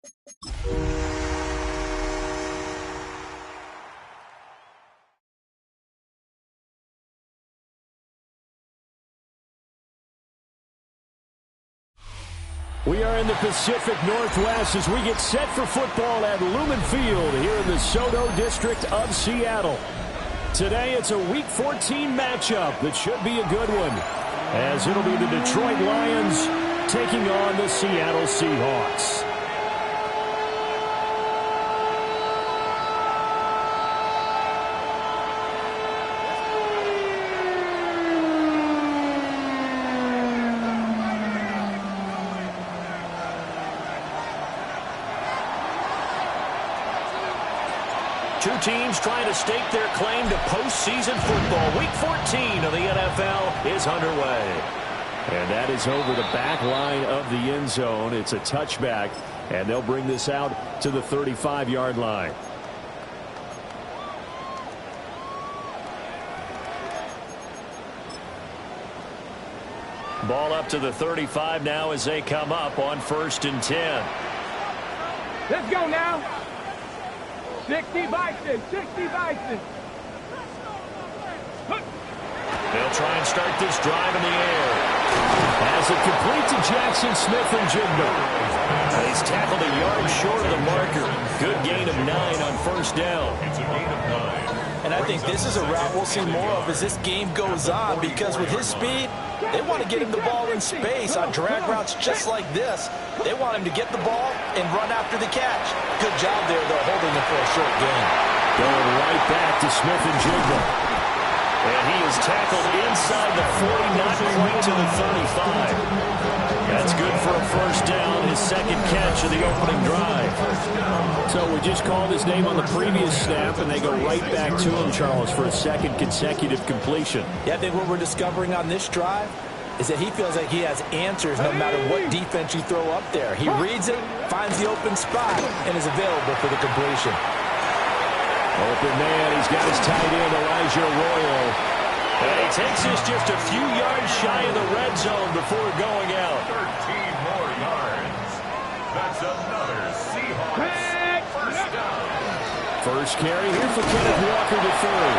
We are in the Pacific Northwest as we get set for football at Lumen Field here in the Soto District of Seattle. Today it's a Week 14 matchup that should be a good one, as it'll be the Detroit Lions taking on the Seattle Seahawks. Two teams trying to stake their claim to postseason football. Week 14 of the NFL is underway. And that is over the back line of the end zone. It's a touchback, and they'll bring this out to the 35-yard line. Ball up to the 35 now as they come up on 1st and 10. Let's go now. 60 Bison, 60 Bison. They'll try and start this drive in the air. As it complete to Jackson Smith-Njigba. He's tackled a yard short of the marker. Good gain of 9 on 1st down. It's a gain of 9. And I think this is a route we'll see more of as this game goes on, because with his speed, they want to get him the ball in space on drag routes just like this. They want him to get the ball and run after the catch. Good job there, though, holding him for a short gain. Going right back to Smith-Njigba. And he is tackled inside the 40, not quite to the 35. That's good for a 1st down, his 2nd catch of the opening drive. So we just called his name on the previous snap, and they go right back to him, Charles, for a 2nd consecutive completion. Yeah, I think what we're discovering on this drive is that he feels like he has answers no matter what defense you throw up there. He reads it, finds the open spot, and is available for the completion. Open man, he's got his tight end, Elijah Arroyo. And he takes this just a few yards shy of the red zone before going out. 13 more yards. That's another Seahawks 1st down. First carry here for Kenneth Walker III.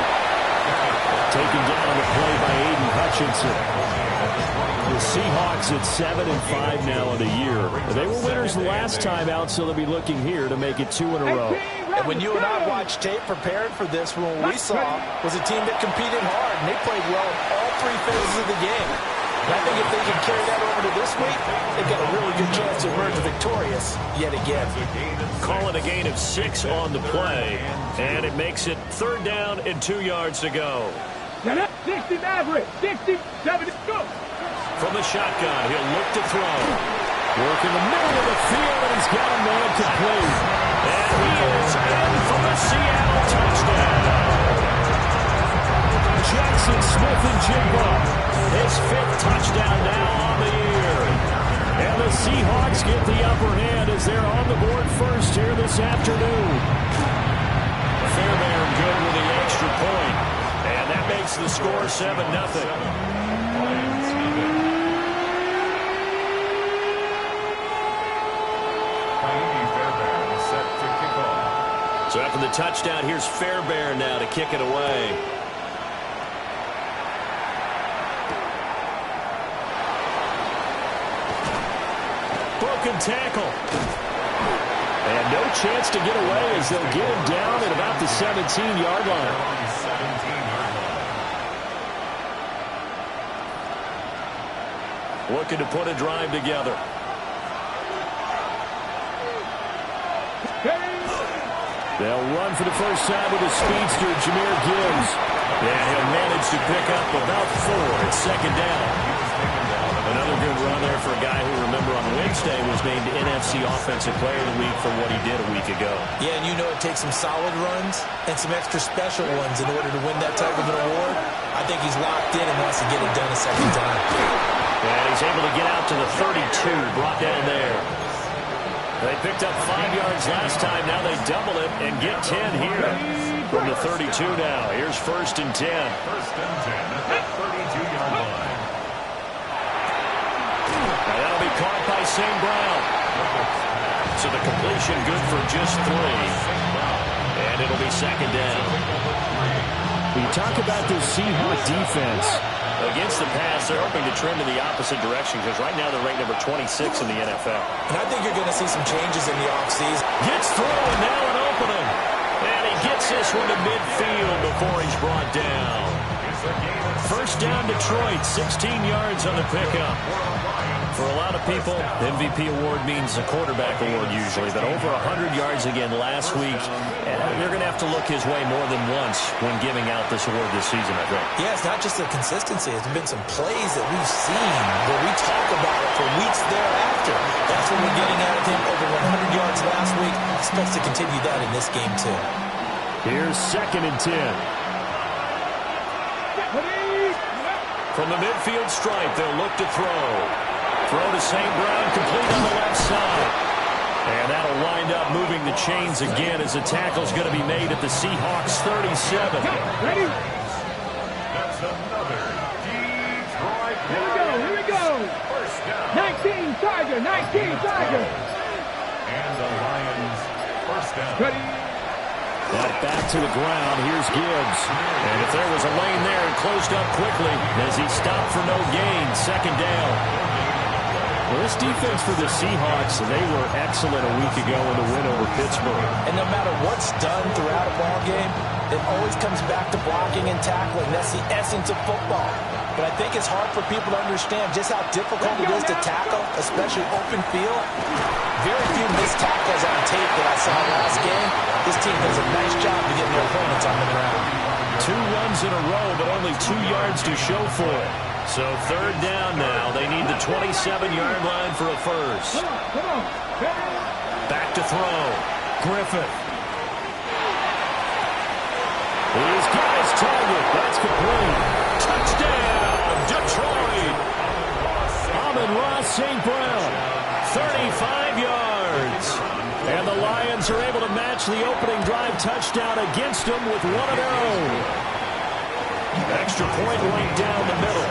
Taken down the play by Aiden Hutchinson. The Seahawks at 7-5 now in the year. They were winners last time out, so they'll be looking here to make it 2 in a row. And when you and I watched tape prepared for this, what we saw was a team that competed hard, and they played well in all 3 phases of the game. And I think if they can carry that over to this week, they've got a really good chance to emerge victorious yet again. Call it a gain of 6 on the play, and it makes it 3rd down and 2 yards to go. 60 Maverick, 60, 70, go. From the shotgun, he'll look to throw. Work in the middle of the field, and he's got a man complete. And he is in for the Seattle touchdown. Jackson Smith-Njigba, his 5th touchdown now on the year. And the Seahawks get the upper hand as they're on the board first here this afternoon. Fairbairn good with the extra point. And that makes the score 7-0. So after the touchdown, here's Fairbairn now to kick it away. Broken tackle. And no chance to get away as they'll get him down at about the 17-yard line. Looking to put a drive together. They'll run for the first time with a speedster, Jahmyr Gibbs. Yeah, he'll manage to pick up about 4 at 2nd down. Another good run there for a guy who, remember, on Wednesday was named NFC Offensive Player of the Week for what he did a week ago. Yeah, and you know it takes some solid runs and some extra special ones in order to win that type of an award. I think he's locked in and wants to get it done a 2nd time. And he's able to get out to the 32, brought down there. They picked up 5 yards last time. Now they double it and get 10 here from the 32 now. Here's 1st and 10. 1st and 10 at the 32-yard line. Now that'll be caught by St. Brown. So the completion good for just 3. And it'll be second down. When you talk about this Seahawk defense, against the pass, they're hoping to trend in the opposite direction because right now they're ranked number 26 in the NFL. And I think you're going to see some changes in the offseason. Gets through, and now an opening. And he gets this one to midfield before he's brought down. First down, Detroit, 16 yards on the pickup. For a lot of people, MVP award means a quarterback award usually, but over 100 yards again last week. They're going to have to look his way more than once when giving out this award this season, I think. Yeah, it's not just the consistency. It's been some plays that we've seen where we talk about it for weeks thereafter. That's what we're getting out of him. Over 100 yards last week. Expects to continue that in this game, too. Here's 2nd and 10. From the midfield stripe, they'll look to throw. Throw to St. Brown, complete on the left side. And that'll wind up moving the chains again as the tackle's going to be made at the Seahawks 37. Ready? That's another Detroit. Here we go. First down. 19 Tiger, 19 Tiger. And the Lions first down. Ready? That back to the ground. Here's Gibbs. And if there was a lane there, it closed up quickly as he stopped for no gain. Second down. Well, this defense for the Seahawks, they were excellent a week ago in the win over Pittsburgh. And no matter what's done throughout a ball game, it always comes back to blocking and tackling. That's the essence of football. But I think it's hard for people to understand just how difficult it is to tackle, especially open field. Very few missed tackles on tape that I saw last game. This team does a nice job of getting their opponents on the ground. 2 runs in a row, but only 2 yards to show for it. So third down now. They need the 27-yard line for a first. Come on. Back to throw. Griffith. He's got his target. That's complete. Touchdown, Detroit. Amon-Ra St. Brown. 35 yards. And the Lions are able to match the opening drive touchdown against them with one of their own. Extra point right down the middle.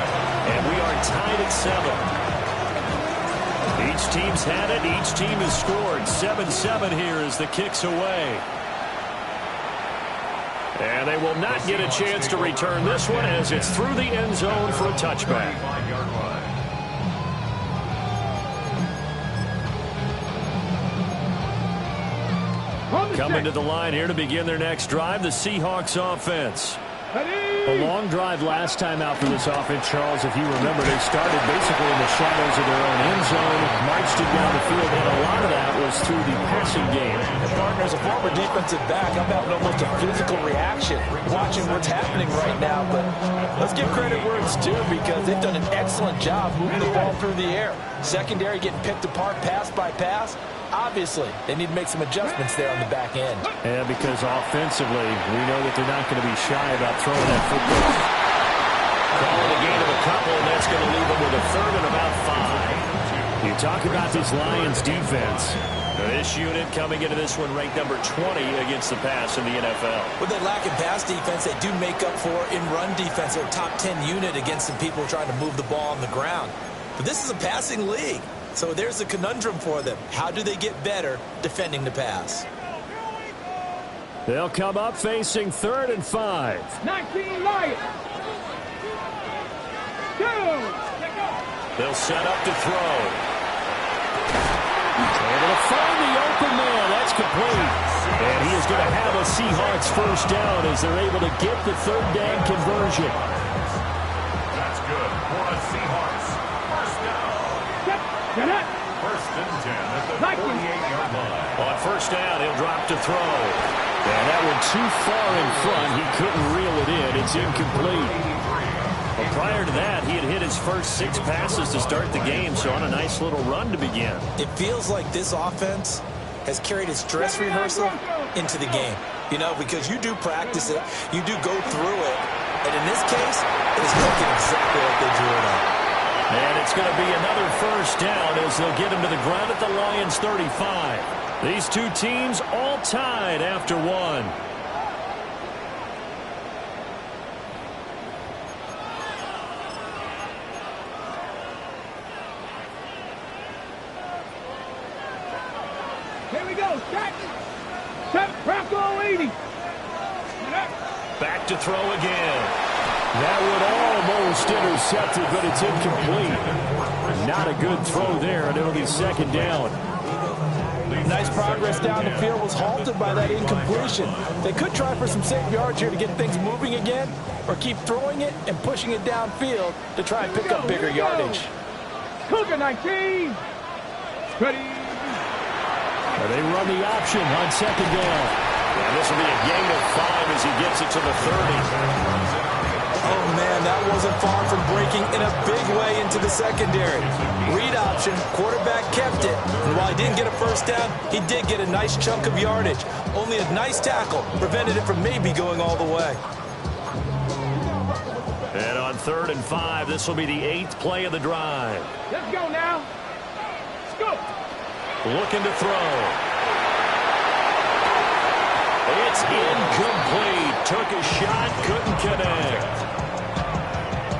And we are tied at 7. Each team's had it. Each team has scored. 7-7 here as the kick's away. And they will not get a chance to return this one as it's through the end zone for a touchback. Coming to the line here to begin their next drive, the Seahawks offense. A long drive last time out for this offense, Charles. If you remember, they started basically in the shadows of their own end zone, marched it down the field, and a lot of that was through the passing game. And partner, as a former defensive back, I'm having almost a physical reaction watching what's happening right now. But let's give credit where it's due because they've done an excellent job moving the ball through the air. Secondary getting picked apart pass by pass. Obviously, they need to make some adjustments there on the back end. Yeah, because offensively, we know that they're not going to be shy about throwing that football. Calling a gain of a couple, and that's going to leave them with a third and about 5. You talk about this Lions defense. This unit coming into this one ranked number 20 against the pass in the NFL. What they lack in pass defense, they do make up for in run defense. They're a top 10 unit against some people trying to move the ball on the ground. But this is a passing league. So there's a conundrum for them. How do they get better defending the pass? They'll come up facing 3rd and 5. 19 Lions. They'll set up to throw. Able to find the open man. That's complete. And he is going to have a Seahawks first down as they're able to get the 3rd down conversion. That's good for a Seahawks. First down. First and 10 at the 48-yard line. On first down, he'll drop to throw. And that one too far in front. He couldn't reel it in. It's incomplete. Well, prior to that, he had hit his first 6 passes to start the game, so on a nice little run to begin. It feels like this offense has carried its dress rehearsal into the game. You know, because you do practice it, you do go through it, and in this case, it is looking exactly like they drew it up. And it's going to be another first down as they'll get him to the ground at the Lions' 35. These two teams all tied after 1. go, Jack. 7, Bronco 80. Back to throw again. That one almost intercepted, but it's incomplete. Not a good throw there, and it'll be second down. Nice progress down the field was halted by that incompletion. They could try for some safe yards here to get things moving again, or keep throwing it and pushing it downfield to try and pick up bigger yardage. Cougar 19. Ready. They run the option on second down. And this will be a gain of 5 as he gets it to the 30. Oh, man, that wasn't far from breaking in a big way into the secondary. Read option, quarterback kept it, and while he didn't get a first down, he did get a nice chunk of yardage. Only a nice tackle prevented it from maybe going all the way. And on 3rd and 5, this will be the 8th play of the drive. Let's go now. Let's go. Looking to throw. It's incomplete. Took a shot, couldn't connect.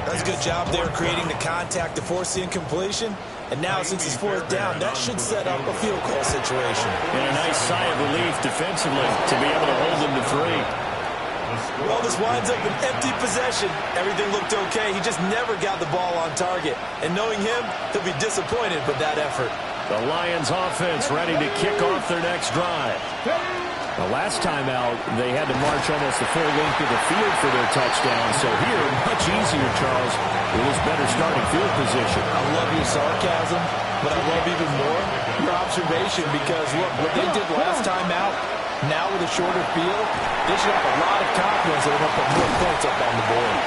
That's a good job there creating the contact to force the incompletion. And now since it's 4th down, that should set up a field goal situation. And a nice sigh of relief defensively to be able to hold them to 3. Well, this winds up an empty possession. Everything looked okay. He just never got the ball on target. And knowing him, he'll be disappointed with that effort. The Lions offense ready to kick off their next drive. The last time out, they had to march almost the full length of the field for their touchdown. So here, much easier, Charles, with his better starting field position. I love your sarcasm, but I love even more your observation because, look, what they did last time out, now with a shorter field, they should have a lot of confidence that they're going to put more points up on the board.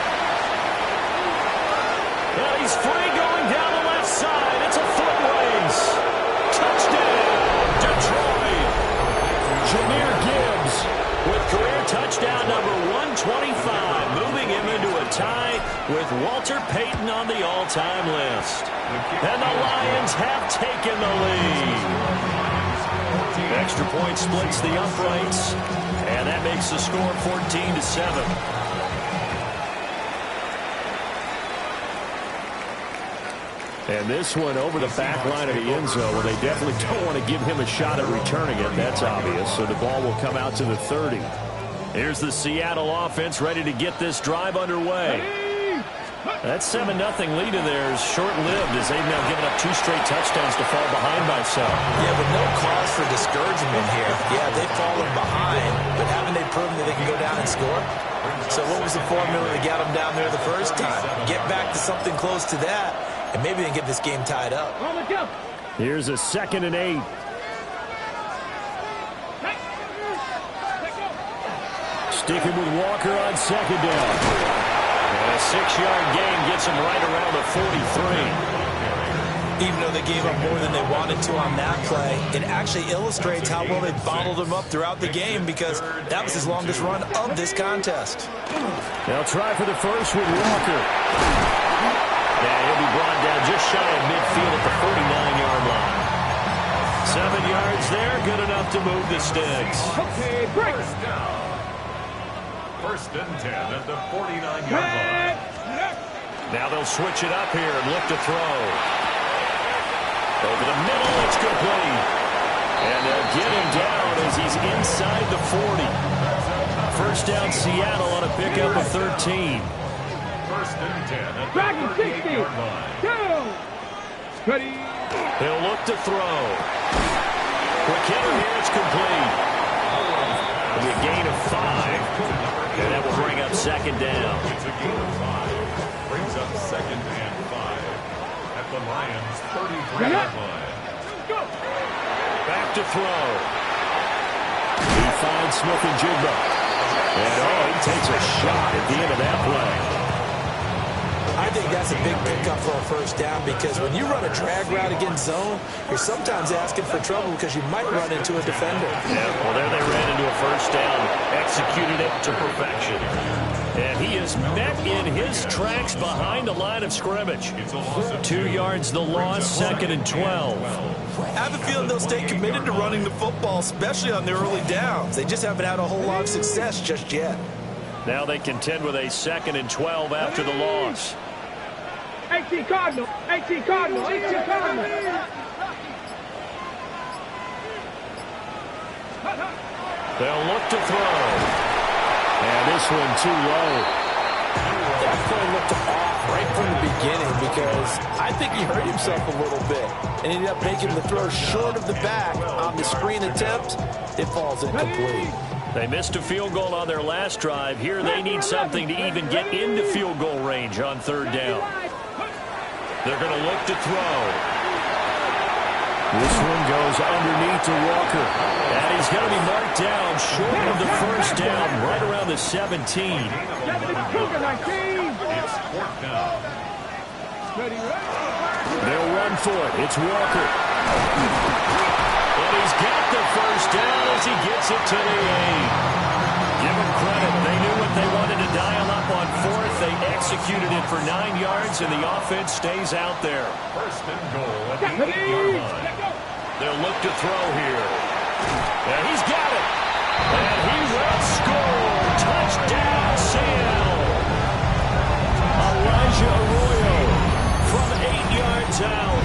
Well, he's free going down the left side. It's a foot race. Touchdown, Detroit. Jahmyr Gibbs With career touchdown number 125, moving him into a tie with Walter Payton on the all-time list. And the Lions have taken the lead. Extra point splits the uprights, and that makes the score 14-7. And this one over the back line of the end zone. Well, they definitely don't want to give him a shot at returning it. That's obvious. So the ball will come out to the 30. Here's the Seattle offense ready to get this drive underway. That 7-0 lead of theirs short-lived as they've now given up 2 straight touchdowns to fall behind by some. Yeah, but no cause for discouragement here. Yeah, they've fallen behind, but haven't they proven that they can go down and score? So what was the formula that got them down there the first time? Get back to something close to that, and maybe they can get this game tied up. Here's a 2nd and 8. Sticking with Walker on 2nd down. And a 6-yard gain gets them right around the 43. Even though they gave up more than they wanted to on that play, it actually illustrates how well they bottled them up throughout the game because that was his longest run of this contest. They'll try for the first with Walker. Yeah, he'll be brought down just shy of midfield at the 49-yard line. 7 yards there, good enough to move the sticks. Okay, break. First and 10 at the 49-yard line. Now they'll switch it up here and look to throw. Over the middle, it's complete. And they'll get him down as he's inside the 40. First down Seattle on a pickup of 13. First and 10 at the Dragon 60. 48-yard line. Down. Ready. He'll look to throw. Quick hitter here, it's complete. It'll be a gain of 5. And that will bring up 2nd down. It's a gain of 5. Brings up 2nd and 5 at the Lions' 33-yard line. Back to throw. He finds Smith and Jigba. And he takes a shot at the end of that play. I think that's a big pickup for a first down because when you run a drag route against zone, you're sometimes asking for trouble because you might run into a defender. Yeah, well, there they ran into a first down, executed it to perfection. And he is met in his tracks behind the line of scrimmage. 2 yards the loss, 2nd and 12. I have a feeling they'll stay committed to running the football, especially on their early downs. They just haven't had a whole lot of success just yet. Now they contend with a 2nd and 12 after the loss. 18 Cardinal. 18 Cardinal. 18 Cardinal. They'll look to throw. And this one too low. That play looked off right from the beginning because I think he hurt himself a little bit and ended up making the throw short of the back on the screen attempt. It falls incomplete. They missed a field goal on their last drive. Here they need something to even get into field goal range on third down. They're going to look to throw. This one goes underneath to Walker. And he's going to be marked down short of the first down, right around the 17. It's fourth down. They'll run for it. It's Walker. And he's got the first down as he gets it to the 8. Give them credit. They knew what they wanted to dial up on fourth. They executed it for 9 yards, and the offense stays out there. First and goal at the 8-yard line. They'll look to throw here. And he's got it. And he will score. Touchdown, Seattle. Elijah Arroyo from 8 yards out.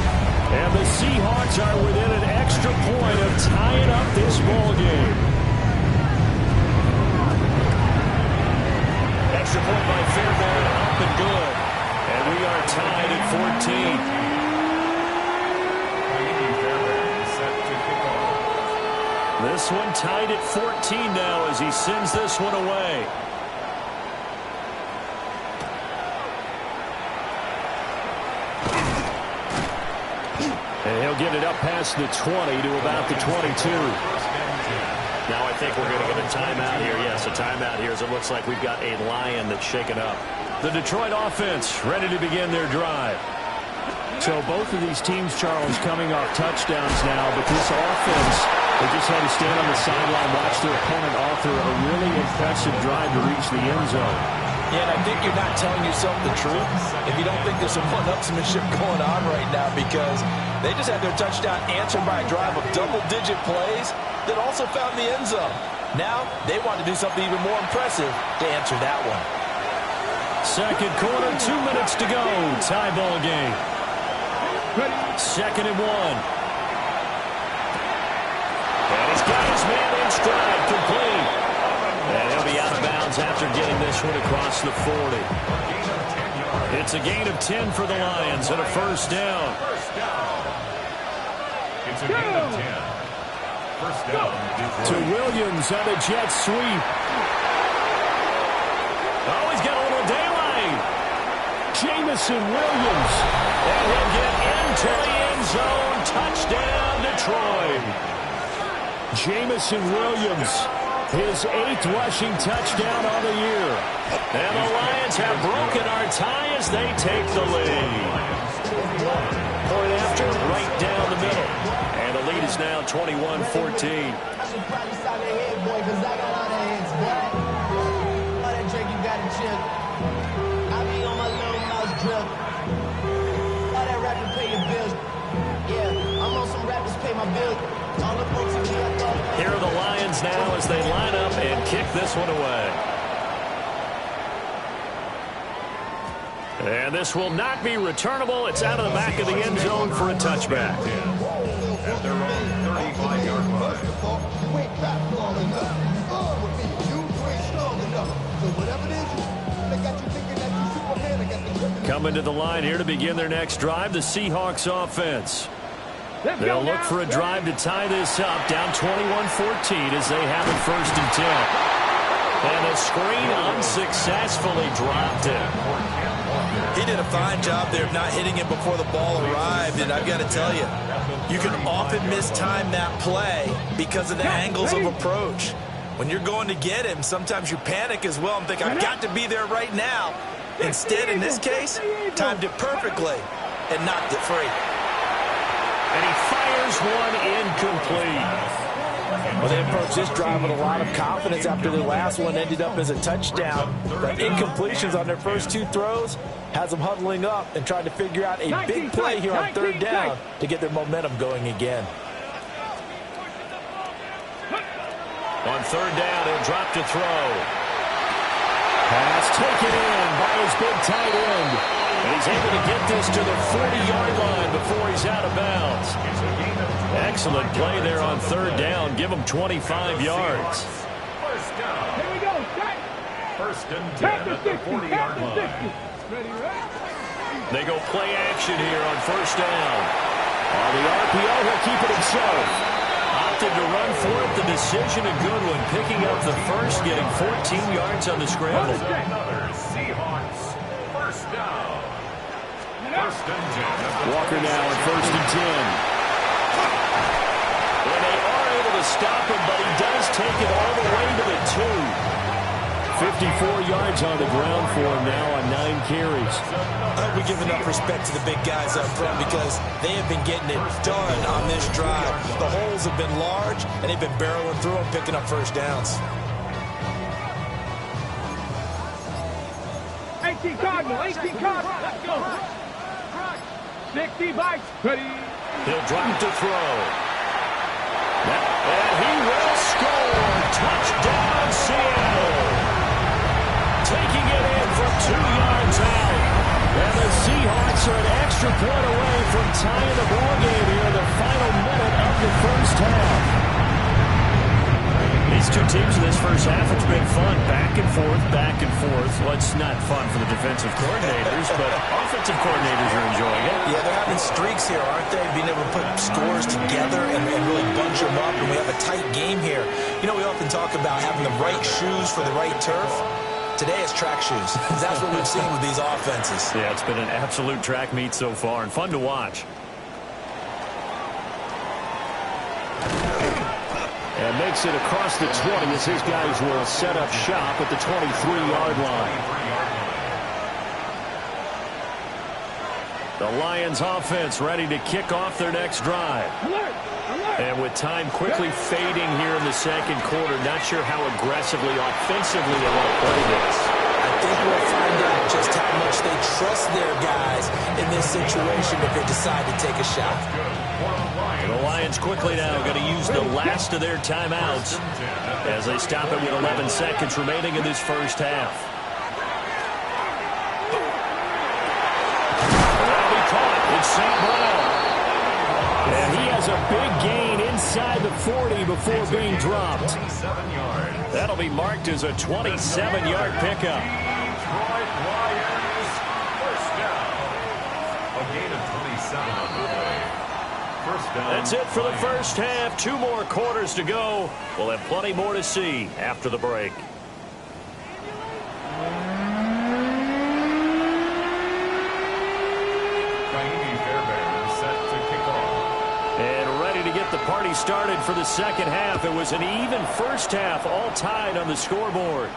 And the Seahawks are within an extra point of tying up this ball game. Extra point by Fairbairn, up and good. And we are tied at 14. This one tied at 14 now as he sends this one away. And he'll get it up past the 20 to about the 22. Now I think we're going to get a timeout here. Yes, a timeout here as it looks like we've got a Lion that's shaken up. The Detroit offense ready to begin their drive. So both of these teams, Charles, coming off touchdowns now, but this offense, they just had to stand on the sideline, watch their opponent author a really impressive drive to reach the end zone. Yeah, and I think you're not telling yourself the truth if you don't think there's some one-upsmanship going on right now, because they just had their touchdown answered by a drive of double-digit plays that also found the end zone. Now they want to do something even more impressive to answer that one. Second quarter, 2 minutes to go. Tie ball game. Second and 1. And he's got his man in stride, complete. And he'll be out of bounds after getting this one across the 40. It's a gain of 10 for the Lions and a first down. It's a gain of 10. First down. To Williams on a jet sweep. Oh, he's got a little daylight. Jamison Williams. And he'll get into the end zone. Touchdown, Detroit. Jamison Williams, his 8th rushing touchdown on the year. And the Lions have broken our tie as they take the lead. Point after, right down the middle. And the lead is now 21-14. Here are the Lions now as they line up and kick this one away. And this will not be returnable. It's out of the back of the end zone for a touchback. At their own 35-yard line. Coming to the line here to begin their next drive, the Seahawks offense. They'll look for a drive to tie this up, down 21-14 as they have it first and 10. And the screen unsuccessfully dropped it. He did a fine job there of not hitting it before the ball arrived, and I've got to tell you, you can often mistime that play because of the angles of approach. When you're going to get him, sometimes you panic as well and think, I've got to be there right now. Instead, in this case, timed it perfectly and knocked it free. And he fires one incomplete. Well, they approached this drive with a lot of confidence after their last one ended up as a touchdown. But incompletions on their first 2 throws has them huddling up and trying to figure out a big play here on third down to get their momentum going again. On third down, he'll drop to throw. Pass taken in by his big tight end. And he's able to get this to the 40-yard line before he's out of bounds. It's a gain of Excellent play there on third down. Give them 25 yards. First down. Here we go. Set. First and 10 at the 40-yard line. Ready, ready. They go play action here on first down. On the RPO, he'll keep it himself. Opted to run for it. The decision a good one. Picking up the first, getting 14 yards on the scramble. Another Seahawks. First down. First and 10. Walker now at first and 10. And they are able to stop him, but he does take it all the way to the 54 yards on the ground for him now on 9 carries. I hope we give enough respect to the big guys up front because they have been getting it done on this drive. The holes have been large, and they've been barreling through them, picking up first downs. 18 Cardinal, 18 Cardinal. Let's go. 60 bikes. Ready. He'll drop to throw. And he will score. Touchdown, Seattle. Taking it in from 2 yards out. And the Seahawks are an extra point away from tying the ball game here in the final minute of the first half. These two teams in this first half, it's been fun. Back and forth, back and forth. Well, it's not fun for the defensive coordinators, but offensive coordinators are enjoying it. Yeah, they're having streaks here, aren't they? Being able to put scores together and really bunch them up, and we have a tight game here. You know, we often talk about having the right shoes for the right turf. Today it's track shoes. That's what we've seen with these offenses. Yeah, it's been an absolute track meet so far and fun to watch. And makes it across the 20 as his guys will set up shop at the 23-yard line. The Lions offense ready to kick off their next drive. Alert. Alert. And with time quickly fading here in the second quarter, not sure how aggressively, offensively they want to play this. I think we'll find out just how much they trust their guys in this situation if they decide to take a shot. The Lions quickly now going to use the last of their timeouts as they stop it with 11 seconds remaining in this first half. That'll be caught. It's St. Brown. And he has a big gain inside the 40 before being dropped. 27 yards. That'll be marked as a 27-yard pickup. Detroit Lions. First down. A gain of 27 on the way. First down. That's it for the first half. 2 more quarters to go. We'll have plenty more to see after the break. And ready to get the party started for the second half. It was an even first half, all tied on the scoreboard.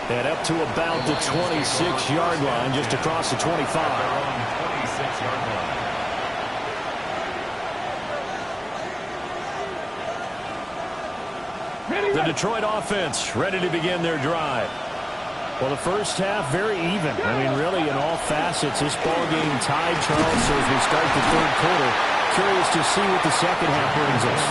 And up to about the 26-yard line, just across the 25. 26-yard line. The Detroit offense ready to begin their drive. Well, the first half, very even. I mean, really, in all facets, this ball game tied, Charles, so as we start the third quarter. Curious to see what the second half brings us.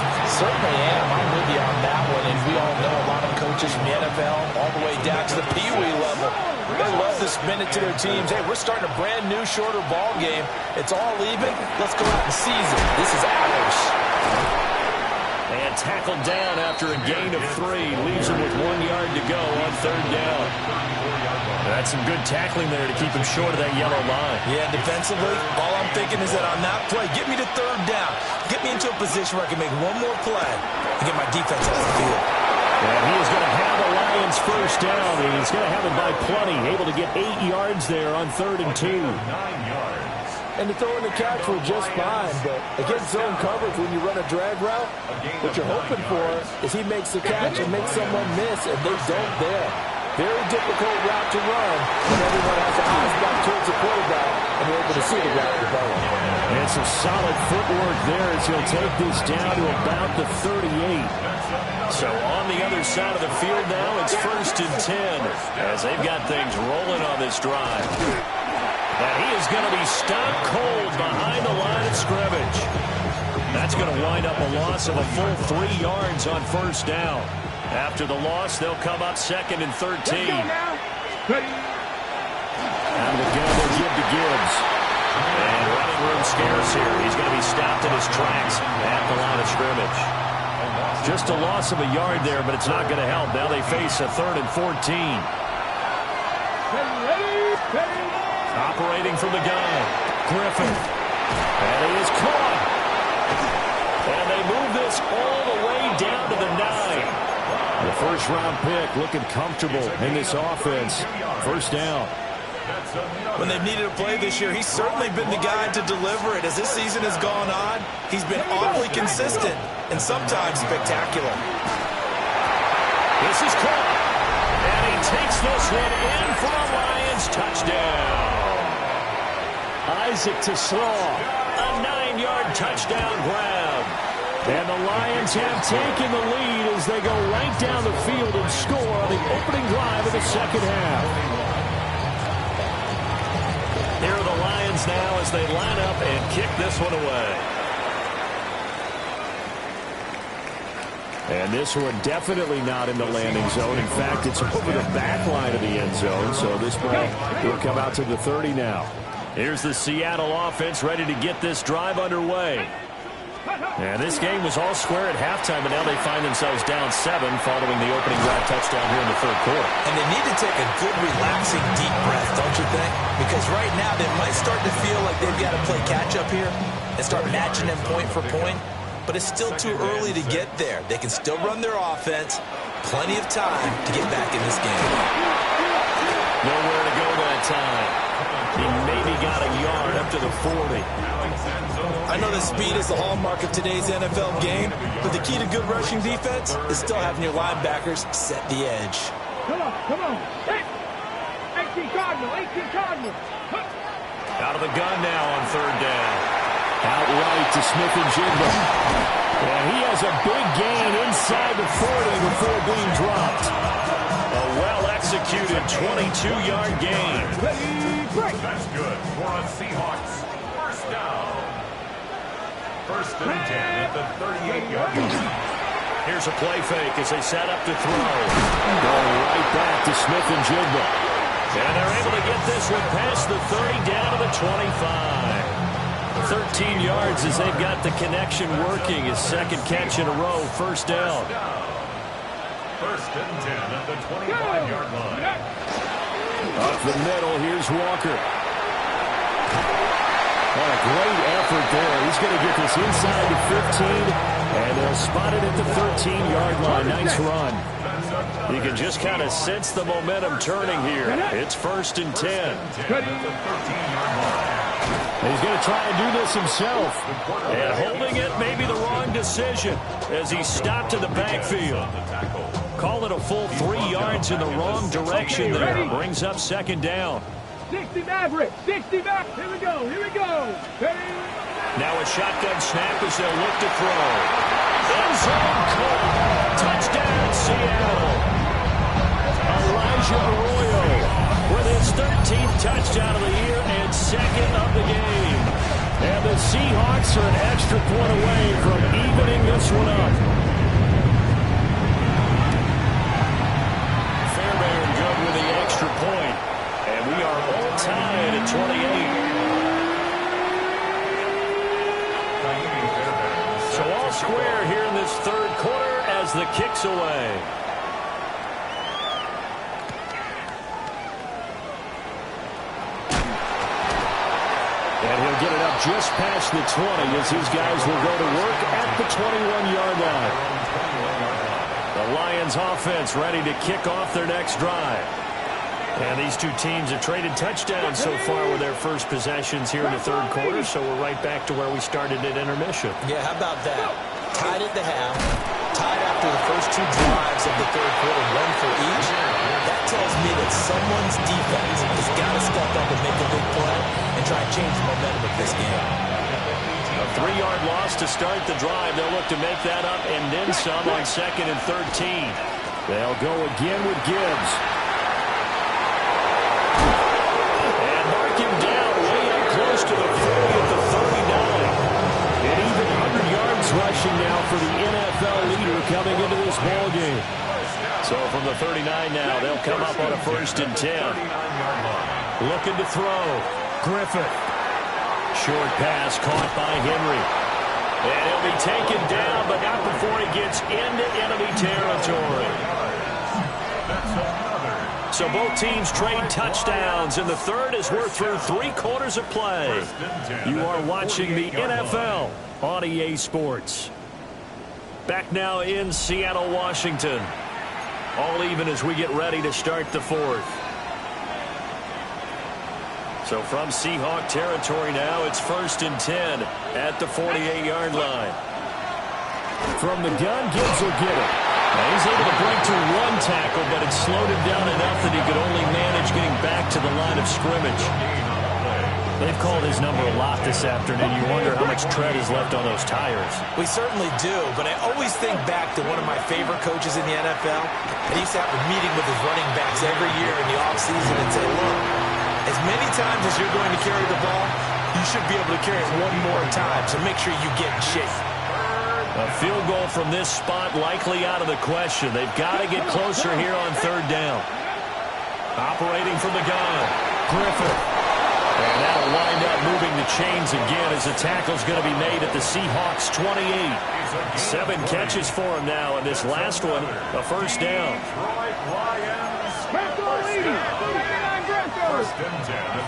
Certainly am. I'm with you on that one. And we all know a lot of coaches from the NFL all the way down to the Pee Wee level. They love to spin it to their teams. Hey, we're starting a brand new, shorter ball game. It's all even. Let's go out and seize it. This is ours. And tackled down after a gain of 3. Leaves him with 1 yard to go on third down. That's some good tackling there to keep him short of that yellow line. Yeah, defensively, all I'm thinking is that on that play, get me to third down. Get me into a position where I can make one more play and get my defense off the field. And he is going to have the Lions first down, and he's going to have it by plenty. Able to get 8 yards there on 3rd and 2. 9 yards. And the throw and the catch were just fine, but against zone coverage when you run a drag route, what you're hoping for is he makes the catch and makes someone miss, and they don't there. Very difficult route to run when everyone has their eyes back towards the quarterback and you're able to see the route develop. And some solid footwork there as he'll take this down to about the 38. So on the other side of the field now, it's 1st and 10 as they've got things rolling on this drive. And he is going to be stopped cold behind the line of scrimmage. That's going to wind up a loss of a full 3 yards on first down. After the loss, they'll come up 2nd and 13. Let's go now. Ready. Out of the gun, they'll give to Gibbs. And scarce here. He's going to be stopped in his tracks at the line of scrimmage. Just a loss of a yard there, but it's not going to help. Now they face a 3rd and 14. Operating from the gun, Griffin. And he is caught. And they move this all the way down to the 9. The first-round pick looking comfortable in this offense. First down. When they've needed a play this year, he's certainly been the guy to deliver it. As this season has gone on, he's been awfully consistent and sometimes spectacular. This is caught. And he takes this one in for a Lions touchdown. Isaac to Slaw. A 9-yard touchdown grab. And the Lions have taken the lead as they go right down the field and score on the opening drive of the second half. Here are the Lions now as they line up and kick this one away. And this one definitely not in the landing zone. In fact, it's over the back line of the end zone. So this ball will come out to the 30 now. Here's the Seattle offense ready to get this drive underway. And this game was all square at halftime, but now they find themselves down 7 following the opening drive touchdown here in the 3rd quarter. And they need to take a good, relaxing, deep breath, don't you think? Because right now they might start to feel like they've got to play catch-up here and start matching them point for point. But it's still too early to get there. They can still run their offense. Plenty of time to get back in this game. Nowhere to go that time. He maybe got a yard up to the 40. I know that speed is the hallmark of today's NFL game, but the key to good rushing defense is still having your linebackers set the edge. Come on. 18 Cardinal. Out of the gun now on 3rd down. Out right to Smith and Jigba. And he has a big gain inside the 40 before being dropped. A well-executed 22-yard gain. That's good for a Seahawks. First down. 1st and 10 at the 38-yard line. Here's a play fake as they set up to throw. Going right back to Smith and Jigba. And they're able to get this one past the 30 down to the 25. 13 yards as they've got the connection working. His 2nd catch in a row. First down. 1st and 10 at the 25-yard line. Up the middle, here's Walker. What a great effort there. He's going to get this inside the 15, and they'll spot it at the 13-yard line. Nice run. You can just kind of sense the momentum turning here. It's 1st and 10. He's going to try and do this himself. And holding it may be the wrong decision as he stopped in the backfield. Call it a full 3 yards in the wrong direction there. Brings up 2nd down. 60 Maverick. Here we go. Now a shotgun snap as they'll look to throw. End zone caught. Touchdown, Seattle. Elijah Arroyo with his 13th touchdown of the year and 2nd of the game. And the Seahawks are an extra point away from evening this one up. Fairbairn good with the extra point. And we are all tied at 28. So all square here in this 3rd quarter as the kick's away. And he'll get it up just past the 20 as these guys will go to work at the 21-yard line. The Lions offense ready to kick off their next drive. And these two teams have traded touchdowns so far with their first possessions here in the 3rd quarter, so we're right back to where we started at intermission. Yeah, how about that? Tied at the half, tied after the first 2 drives of the 3rd quarter, 1 for each. That tells me that someone's defense has got to step up and make a big play and try and change the momentum of this game. A 3-yard loss to start the drive. They'll look to make that up and then some on 2nd and 13. They'll go again with Gibbs. And mark him down way up close to the 40 at the 39. And even 100 yards rushing now for the NFL leader coming into this ball game. So from the 39 now, they'll come up on a 1st and 10. Looking to throw. Griffith. Short pass caught by Henry. And he'll be taken down, but not before he gets into enemy territory. So both teams trade touchdowns, and the third as we're through 3 quarters of play. You are watching the NFL on EA Sports. Back now in Seattle, Washington. All even as we get ready to start the fourth. So from Seahawk territory now, it's 1st and 10 at the 48-yard line. From the gun, Gibbs will get it. Now he's able to break to 1 tackle, but it slowed him down enough that he could only manage getting back to the line of scrimmage. They've called his number a lot this afternoon. You wonder how much tread is left on those tires. We certainly do, but I always think back to one of my favorite coaches in the NFL. He used to have a meeting with his running backs every year in the offseason and say, look, as many times as you're going to carry the ball, you should be able to carry it 1 more time, so make sure you get in shape. A field goal from this spot likely out of the question. They've got to get closer here on 3rd down. Operating from the gun, Griffith. And that'll wind up moving the chains again as the tackle's going to be made at the Seahawks 28. 7 catches for him now, and this last one, a 1st down.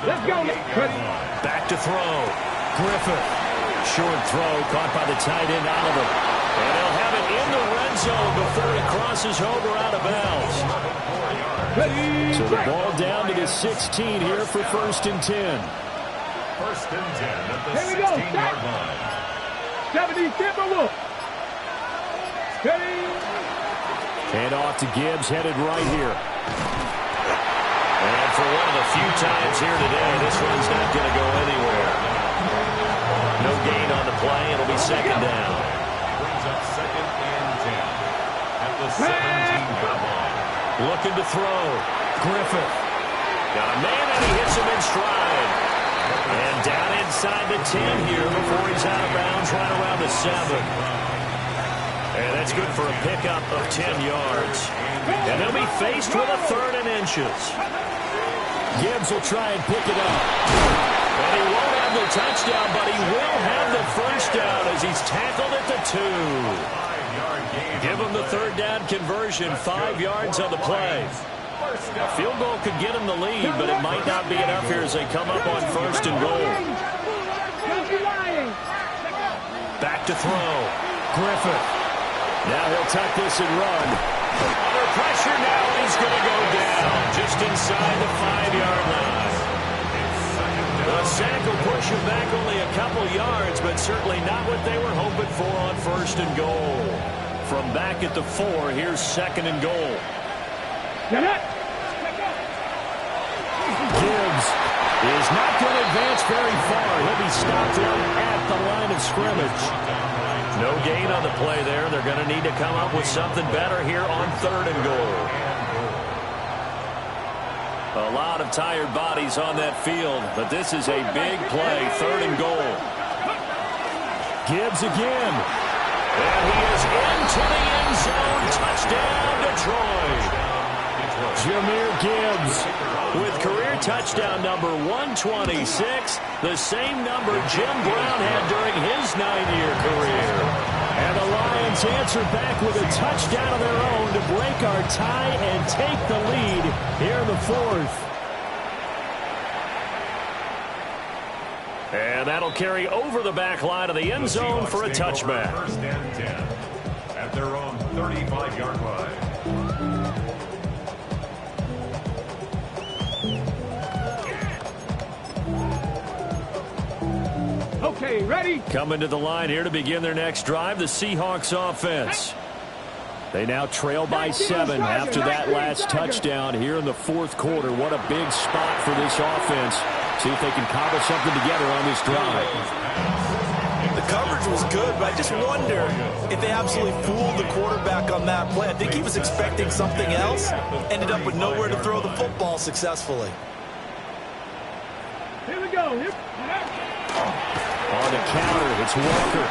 Let's go. Back to throw. Griffith. Short throw caught by the tight end Oliver. And they'll have it in the red zone before he crosses over out of bounds. So the ball down to the 16 here for 1st and 10. 1st and 10 at the 16-yard line. 70, Timberwolf. Hand off to Gibbs, headed right here. And for one of the few times here today, this one's not going to go anywhere. No gain on the play. It'll be 2nd down. Brings up 2nd and 10 at the 17-yard line. Looking to throw. Griffith. Got a man, and he hits him in stride. And down inside the 10 here before he's out of bounds right around the 7. And that's good for a pickup of 10 yards. And they'll be faced with a 3rd and inches. Gibbs will try and pick it up. And he won't have the touchdown, but he will have the 1st down as he's tackled at the 2. Give him the 3rd down conversion, 5 yards on the play. A field goal could get him the lead, but it might not be enough here as they come up on 1st and goal. Back to throw. Griffith. Now he'll tuck this and run. Under pressure now, and he's going to go down just inside the 5-yard line. The sack will push him back only a couple yards, but certainly not what they were hoping for on 1st and goal. From back at the 4, here's 2nd and goal. Gibbs is not going to advance very far. He'll be stopped right at the line of scrimmage. No gain on the play there. They're going to need to come up with something better here on 3rd and goal. A lot of tired bodies on that field, but this is a big play, 3rd and goal. Gibbs again. And he is into the end zone. Touchdown, Detroit. Jahmyr Gibbs with career touchdown number 126, the same number Jim Brown had during his 9-year career. And the Lions answer back with a touchdown of their own to break our tie and take the lead here in the 4th. And that'll carry over the back line of the end zone for a touchback. 1st and 10 at their own 35-yard line. Okay, ready? Coming to the line here to begin their next drive, the Seahawks offense. They now trail by 7 after that last touchdown here in the 4th quarter. What a big spot for this offense. See if they can cobble something together on this drive. The coverage was good, but I just wonder if they absolutely fooled the quarterback on that play. I think he was expecting something else, ended up with nowhere to throw the football successfully. Here we go. On the counter, it's Walker.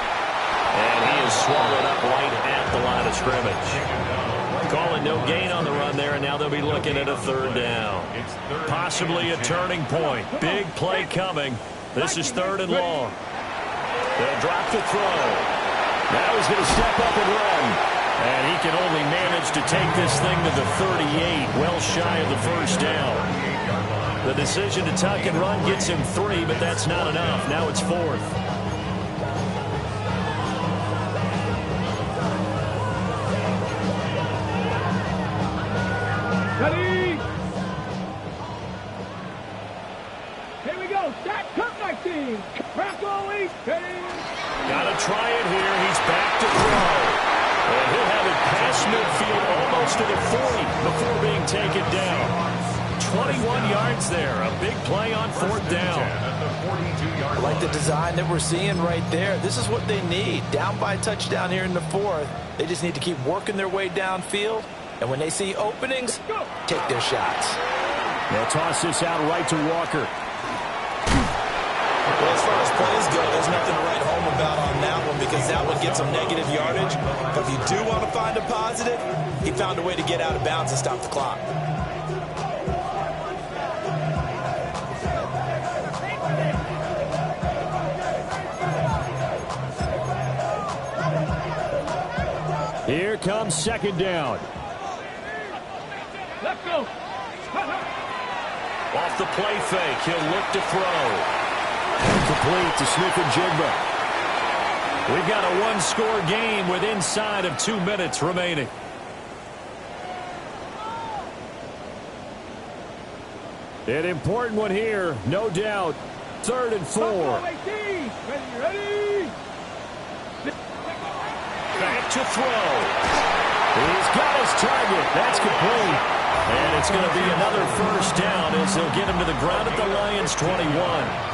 And he is swallowed up right at the line of scrimmage. Calling no gain on the run there, and now they'll be looking at a 3rd down. Possibly a turning point. Big play coming This is 3rd and long. They'll drop the throw. Now he's going to step up and run. And he can only manage to take this thing to the 38, well shy of the first down. The decision to tuck and run gets him 3, but that's not enough. Now it's 4th. Ready? Here we go. Start. Cut 19. Crack Ollie. Got to try it here. He's back to throw. And he'll have it past midfield almost to the 40 before being taken down. 21 yards there. A big play on 4th down. I like the design that we're seeing right there. This is what they need. Down by a touchdown here in the 4th. They just need to keep working their way downfield. And when they see openings, take their shots. They'll toss this out right to Walker. Well, as far as plays go, there's nothing to write home about on that one because that one gets some negative yardage. But if you do want to find a positive, he found a way to get out of bounds and stop the clock. Here comes 2nd down. Let's go. Off the play fake, he'll look to throw. Complete to Smith-Njigba. We've got a one-score game with inside of 2 minutes remaining. An important one here, no doubt. 3rd and 4. Ready? Back to throw. He's got his target. That's complete. And it's going to be another 1st down as they'll get him to the ground at the Lions' 21.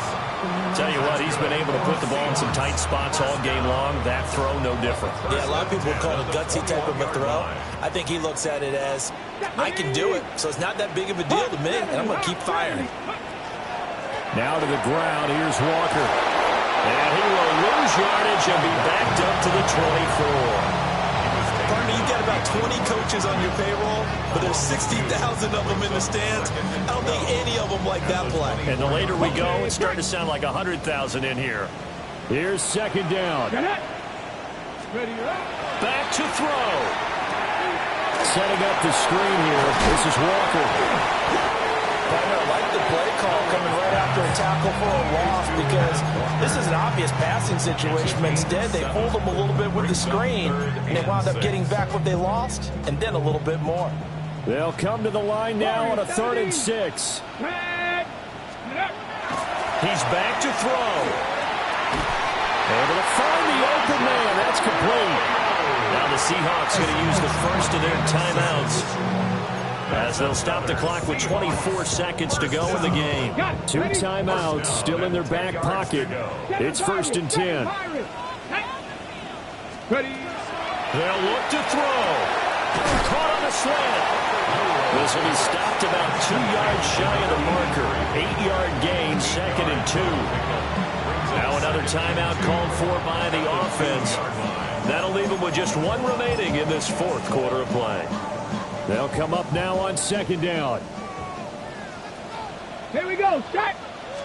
Tell you what, he's been able to put the ball in some tight spots all game long. That throw, no different. Yeah, a lot of people would call it a gutsy type of a throw. I think he looks at it as, I can do it, so it's not that big of a deal to me, and I'm going to keep firing. Now to the ground. Here's Walker. And he will lose yardage and be backed up to the 24. Pardon me, you've got about 20 coaches on your payroll, but there's 60,000 of them in the stands. I don't think any of them like that play. And the later we go, it's starting to sound like 100,000 in here. Here's 2nd down. Ready? Back to throw. Setting up the screen here. This is Walker. I like the play call coming right after a tackle for a loss because this is an obvious passing situation. But instead, they fooled them a little bit with the screen, and they wound up getting back what they lost and then a little bit more. They'll come to the line now on a 3rd and 6. He's back to throw. Able to find the open man. That's complete. Now the Seahawks going to use the first of their timeouts as they'll stop the clock with 24 seconds to go in the game. 2 timeouts still in their back pocket. It's 1st and 10. Ready? They'll look to throw. Caught on a slant. This will be stopped about 2 yards shy of the marker. 8-yard gain, 2nd and 2. Now another timeout called for by the offense. That'll leave them with just 1 remaining in this 4th quarter of play. They'll come up now on 2nd down. Here we go. Start.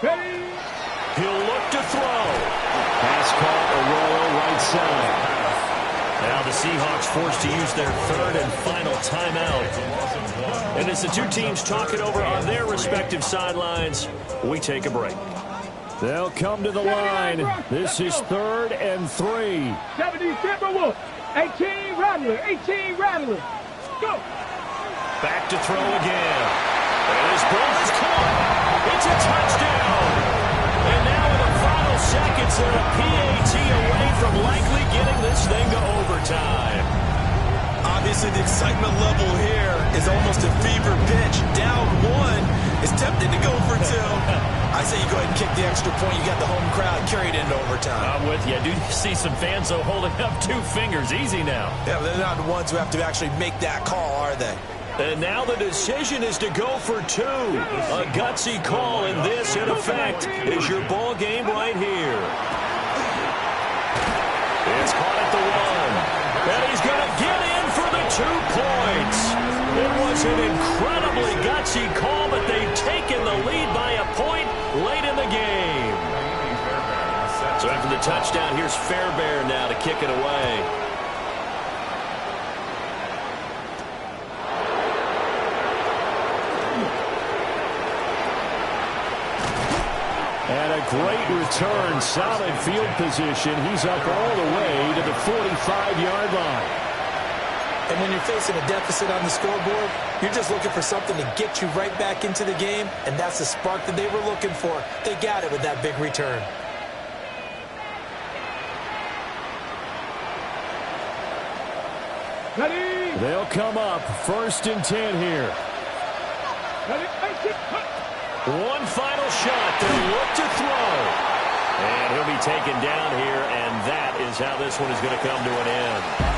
Ready? He'll look to throw. Pass caught, Arroyo right side. Now the Seahawks forced to use their 3rd and final timeout. And as the 2 teams talk it over on their respective sidelines, we take a break. They'll come to the line. This is 3rd and 3. 70 Timberwolves. 18 Rattler. 18 Rattler. Go. Back to throw again. And his ball is caught. It's a touchdown. And now in the final seconds, they're a PAT away from likely getting this thing to overtime. Obviously, the excitement level here is almost a fever pitch. Down 1 is tempted to go for 2. I say you go ahead and kick the extra point. You got the home crowd carried into overtime. I'm with you. I do see some fans, though, holding up 2 fingers. Easy now. Yeah, but they're not the ones who have to actually make that call, are they? And now the decision is to go for 2. A gutsy call, and this, in effect, is your ball game right here. It's caught at the 1. And he's going to get in for the 2 points. It was an incredibly gutsy call, but they've taken the lead by a point late in the game. the touchdown. Here's Fairbairn now to kick it away. And a great return, solid field position. He's up all the way to the 45-yard line. And when you're facing a deficit on the scoreboard, you're just looking for something to get you right back into the game, and that's the spark that they were looking for. They got it with that big return. Ready? They'll come up 1st and 10 here. Ready? One final shot. They'll look to throw. And he'll be taken down here, and that is how this one is going to come to an end.